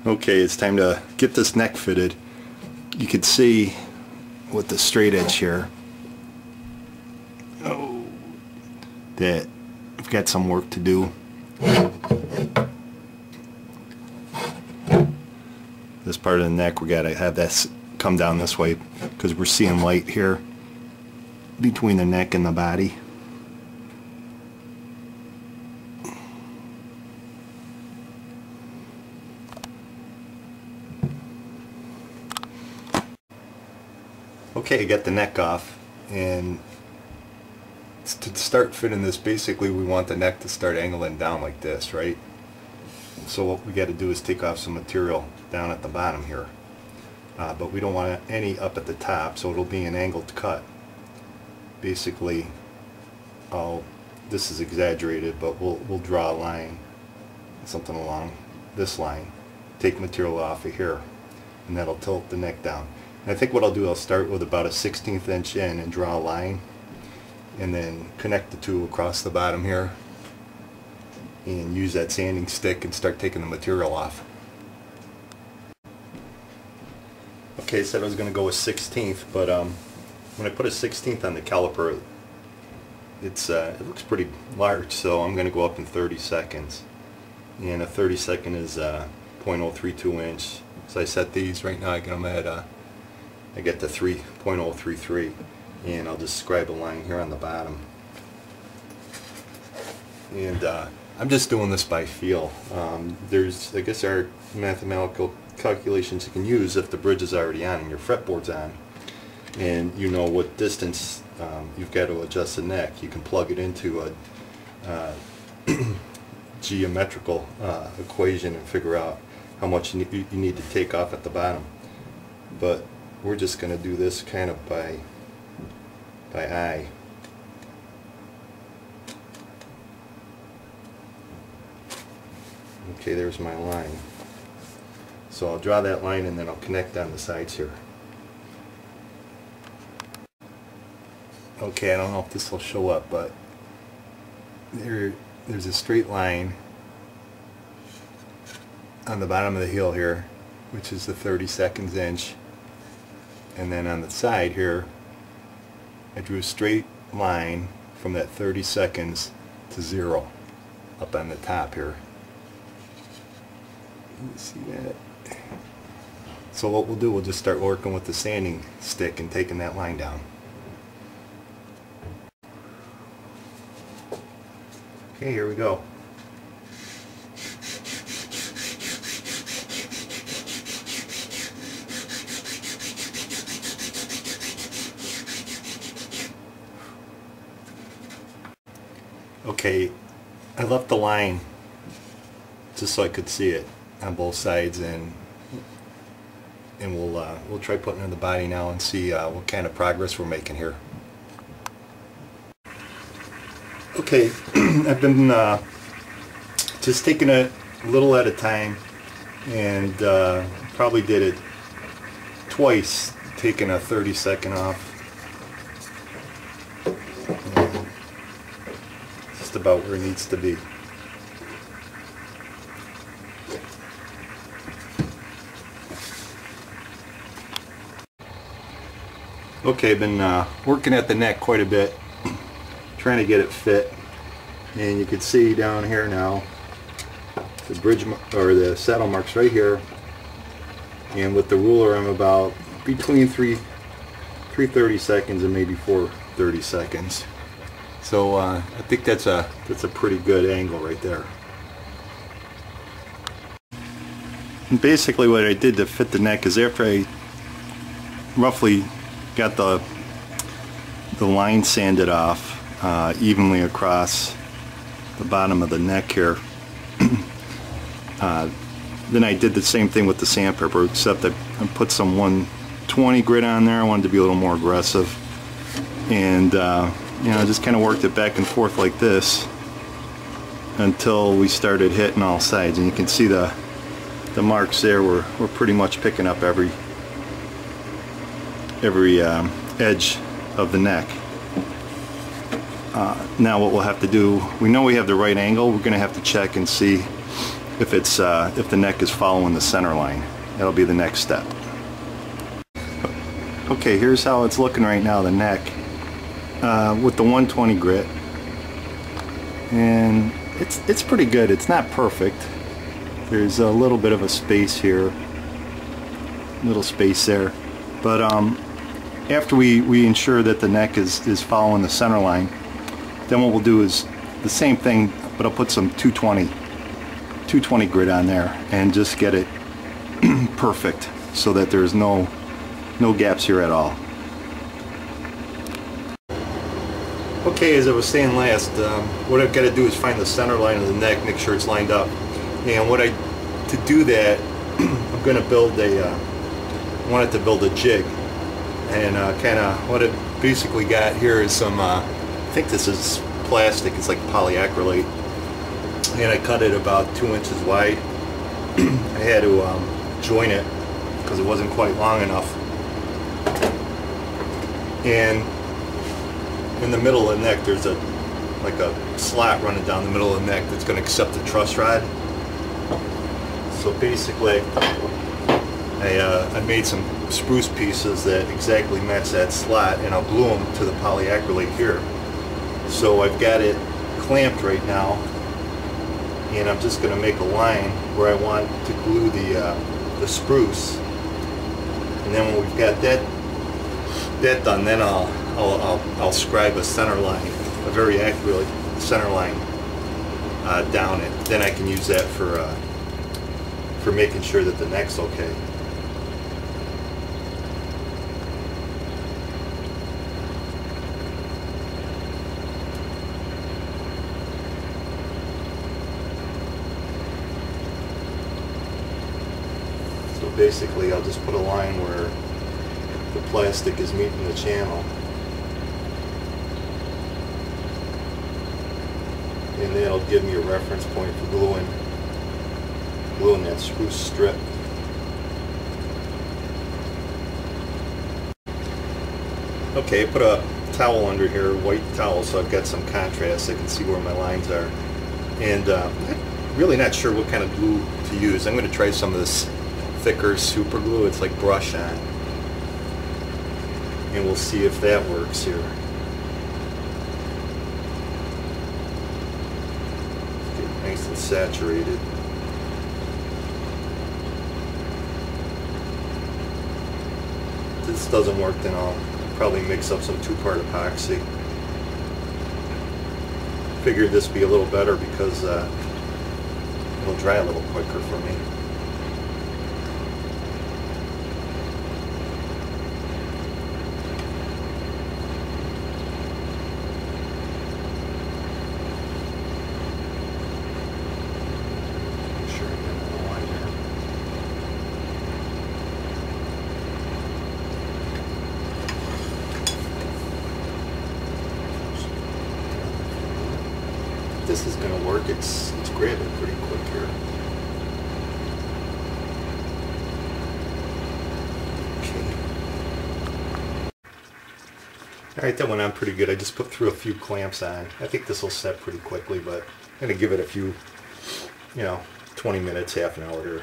Okay, it's time to get this neck fitted. You can see with the straight edge here that I've got some work to do. This part of the neck, we gotta have this come down this way because we're seeing light here between the neck and the body. Okay, get the neck off, and to start fitting this, basically we want the neck to start angling down like this, right? So what we got to do is take off some material down at the bottom here, but we don't want any up at the top, so it'll be an angled cut. Basically, this is exaggerated, but we'll draw a line, something along this line, take material off of here, and that'll tilt the neck down. And I think what I'll do, I'll start with about a 1/16 inch in and draw a line, and then connect the two across the bottom here, and use that sanding stick and start taking the material off. Okay, I said I was going to go with 1/16, but when I put a 1/16 on the caliper, it looks pretty large, so I'm going to go up in 32nds, and a 32nd is 0.032 inch. So I set these right now. I get them at I get to 3.033, and I'll just scribe a line here on the bottom. And I'm just doing this by feel. There's, I guess, there are mathematical calculations you can use if the bridge is already on and your fretboard's on, and you know what distance you've got to adjust the neck. You can plug it into a geometrical equation and figure out how much you need to take off at the bottom. But we're just going to do this kind of by eye. Okay, there's my line. So I'll draw that line, and then I'll connect on the sides here. Okay, I don't know if this will show up, but there's a straight line on the bottom of the heel here, which is the 32nds inch, and then on the side here I drew a straight line from that 32nds to 0 up on the top here. You see that? So what we'll do, we'll just start working with the sanding stick and taking that line down. Okay, here we go. Okay, I left the line just so I could see it on both sides, and we'll try putting it in the body now and see what kind of progress we're making here. Okay, I've been just taking it a little at a time, and probably did it twice, taking a 32nd off. Just about where it needs to be. Okay, I've been working at the neck quite a bit, trying to get it fit, and you can see down here now the bridge or the saddle marks right here, and with the ruler I'm about between 3 32nds and maybe 4 32nds. So I think that's a pretty good angle right there. And basically what I did to fit the neck is, after I roughly got the line sanded off evenly across the bottom of the neck here, then I did the same thing with the sandpaper, except I put some 120 grit on there. I wanted to be a little more aggressive, and you know, just kind of worked it back and forth like this until we started hitting all sides. And you can see the marks there. We're pretty much picking up every edge of the neck. Now what we'll have to do, we know we have the right angle. We're going to have to check and see if the neck is following the center line. That'll be the next step. Okay, here's how it's looking right now, the neck with the 120 grit, and it's pretty good. It's not perfect. There's a little bit of a space here, little space there, but after we ensure that the neck is following the center line, then what we'll do is the same thing, but I'll put some 220 grit on there and just get it perfect so that there's no gaps here at all. Okay, as I was saying last, what I've got to do is find the center line of the neck, make sure it's lined up. And to do that, I'm going to build I wanted to build a jig. And kind of what I basically got here is some, I think this is plastic, it's like polyacrylate. And I cut it about 2 inches wide. I had to join it because it wasn't quite long enough. And in the middle of the neck there's like a slot running down the middle of the neck that's going to accept the truss rod. So basically I made some spruce pieces that exactly match that slot, and I'll glue them to the polyacrylate here. So I've got it clamped right now, and I'm just going to make a line where I want to glue the spruce. And then when we've got that done, then I'll scribe a center line, a very accurate center line down it. Then I can use that for making sure that the neck's okay. So basically I'll just put a line where the plastic is meeting the channel, and that'll give me a reference point for gluing that spruce strip. Okay, I put a towel under here, white towel, so I've got some contrast. I can see where my lines are. And I'm really not sure what kind of glue to use. I'm going to try some of this thicker super glue. It's like brush on. And we'll see if that works here. Get it nice and saturated. If this doesn't work, then I'll probably mix up some 2-part epoxy. Figured this would be a little better because it'll dry a little quicker for me. This is going to work. It's grabbing pretty quick here. Okay. Alright, that went on pretty good. I just threw a few clamps on. I think this will set pretty quickly, but I'm going to give it a few, 20 minutes, half an hour here.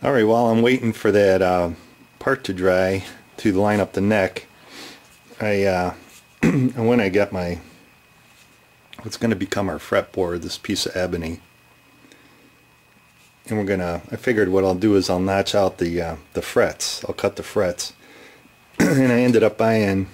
Alright, while I'm waiting for that part to dry to line up the neck, and when I get what's going to become our fretboard, this piece of ebony, and I figured what I'll do is I'll notch out the frets. I'll cut the frets, and I ended up buying,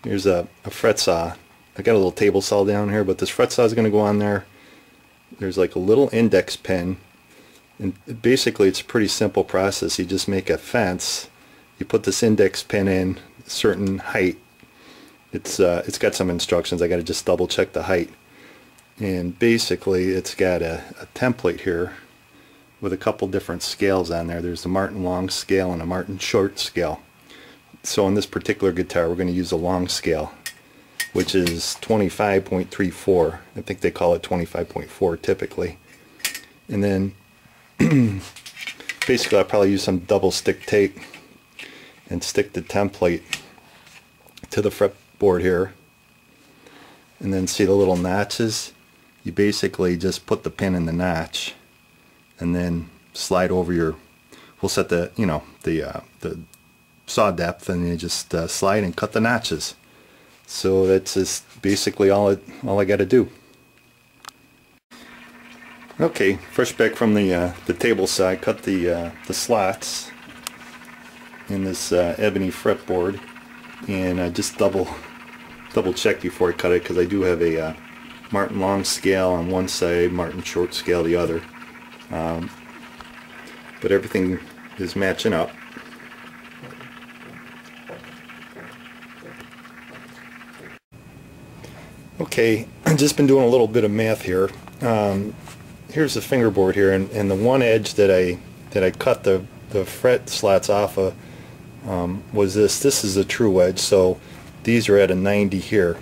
here's a fret saw. I got a little table saw down here, but this fret saw is going to go on there. There's like a little index pin, and basically it's a pretty simple process. You just make a fence, you put this index pin in a certain height. It's got some instructions. I got to just double check the height, and basically it's got a template here with a couple different scales on there. There's a Martin long scale and a Martin short scale. So on this particular guitar we're going to use a long scale, which is 25.34. I think they call it 25.4 typically. And then basically I'll probably use some double stick tape and stick the template to the fretboard here, and then see the little notches? You basically just put the pin in the notch and then slide over your, we'll set the, you know, the saw depth, and you just slide and cut the notches. So that's just basically all I got to do. Okay, fresh back from the table side, cut the slots in this ebony fretboard, and I just double check before I cut it, because I do have a Martin long scale on one side, Martin short scale the other, but everything is matching up. Okay, I've just been doing a little bit of math here. Here's the fingerboard here, and the one edge that I cut the fret slots off of was this. This is a true edge, so these are at a 90 here.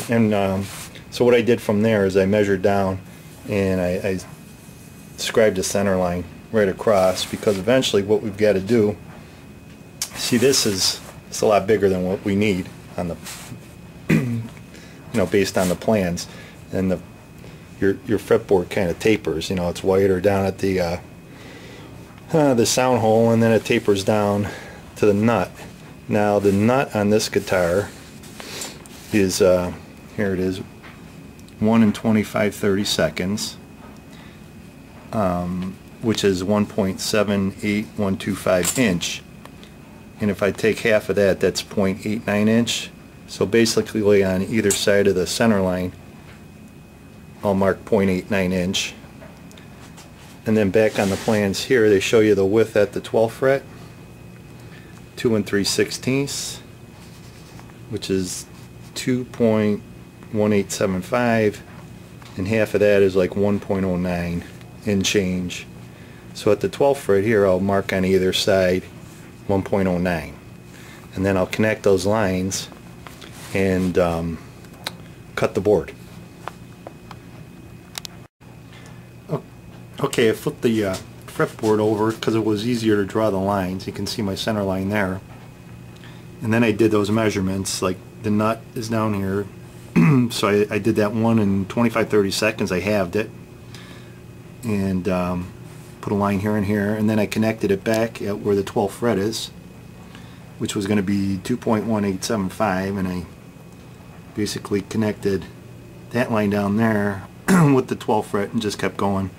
And so what I did from there is I measured down, and I scribed a center line right across, because eventually what we've got to do, see, it's a lot bigger than what we need on the you know, based on the plans, and your fretboard kind of tapers. You know, it's wider down at the sound hole, and then it tapers down to the nut. Now the nut on this guitar is here it is, 1 and 25/32, which is 1.78125 inch, and if I take half of that, that's 0.89 inch. So basically on either side of the center line I'll mark 0.89 inch, and then back on the plans here they show you the width at the 12th fret, 2 3/16, which is 2.1875, and half of that is like 1.09 in change. So at the 12th fret here I'll mark on either side 1.09, and then I'll connect those lines and cut the board. Okay, I flipped the fretboard over because it was easier to draw the lines. You can see my center line there, and then I did those measurements. Like the nut is down here, so I did that 1 in 25/32. I halved it and put a line here and here, and then I connected it back at where the 12th fret is, which was going to be 2.1875, and I basically connected that line down there with the 12th fret and just kept going.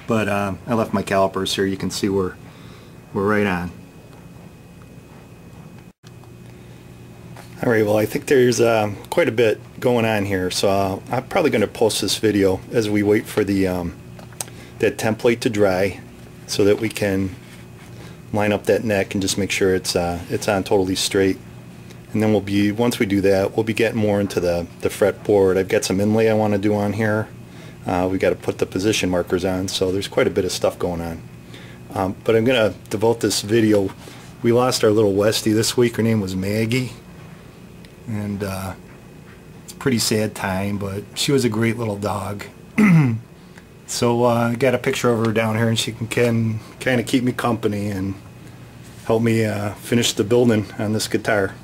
But I left my calipers here. You can see we're right on. Alright, well, I think there's quite a bit going on here, so I'm probably going to post this video as we wait for the that template to dry, so that we can line up that neck and just make sure it's on totally straight. And then once we do that, we'll be getting more into the fretboard. I've got some inlay I want to do on here. We got to put the position markers on, so there's quite a bit of stuff going on. But I'm going to devote this video. We lost our little Westie this week. Her name was Maggie, and it's a pretty sad time, but she was a great little dog. So I got a picture of her down here, and she can kind of keep me company and help me finish the building on this guitar.